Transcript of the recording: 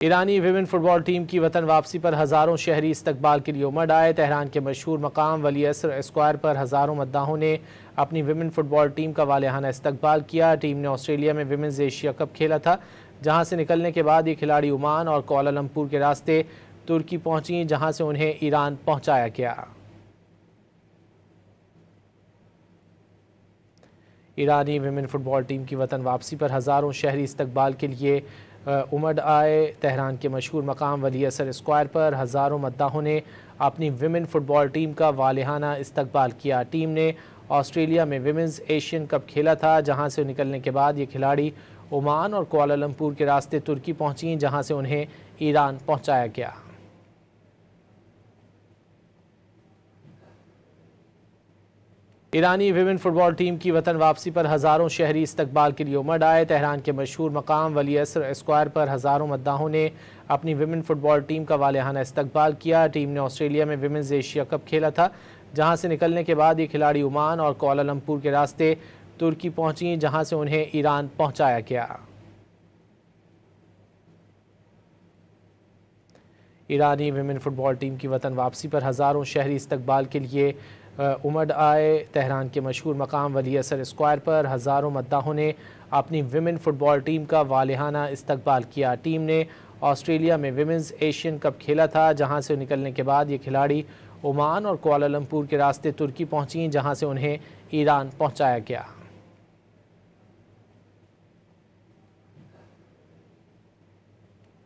ईरानी women football team की वतन वापसी पर हज़ारों शहरी इस्तकबाल के लिए उमड़ आए। तेहरान के मशहूर मकाम वली असर स्क्वायर पर हज़ारों मद्दाहों ने अपनी विमेन फुटबॉल टीम का वालिहाना इस्तकबाल किया। टीम ने ऑस्ट्रेलिया में विमेंस एशिया कप खेला था, जहां से निकलने के बाद ये खिलाड़ी ओमान और कुआलालंपुर के रास्ते तुर्की पहुंची, जहां से उन्हें ईरान पहुंचाया गया। ईरानी विमेन फुटबॉल टीम की वतन वापसी पर हज़ारों शहरी इस्तकबाल के लिए उमड़ आए। तेहरान के मशहूर मकाम वली असर स्क्वायर पर हज़ारों मद्दाहों ने अपनी विमेन फुटबॉल टीम का वालिहाना इस्तकबाल किया। टीम ने ऑस्ट्रेलिया में विमेंस एशियन कप खेला था, जहां से निकलने के बाद ये खिलाड़ी ओमान और कुआलालंपुर के रास्ते तुर्की पहुंची, जहां से उन्हें ईरान पहुंचाया गया। ईरानी विमेन फुटबॉल टीम की वतन वापसी पर हज़ारों शहरी इस्तकबाल के लिए उमड़ आए। तेहरान के मशहूर मकाम वली असर स्क्वायर पर हज़ारों मद्दाहों ने अपनी विमेन फुटबॉल टीम का वालिहाना इस्तकबाल किया। टीम ने ऑस्ट्रेलिया में विमेंस एशिया कप खेला था, जहां से निकलने के बाद ये खिलाड़ी ओमान और कुआलालंपुर के रास्ते तुर्की पहुंची, जहां से उन्हें ईरान पहुंचाया गया। ईरानी विमेन फुटबॉल टीम की वतन वापसी पर हज़ारों शहरी इस्तकबाल के लिए उमड़ आए। तेहरान के मशहूर मकाम वली असर स्क्वायर पर हज़ारों मद्दाहों ने अपनी विमेन फुटबॉल टीम का वालिहाना इस्तकबाल किया। टीम ने ऑस्ट्रेलिया में विमेंस एशियन कप खेला था, जहां से निकलने के बाद ये खिलाड़ी ओमान और कुआलालंपुर के रास्ते तुर्की पहुंची, जहां से उन्हें ईरान पहुंचाया गया।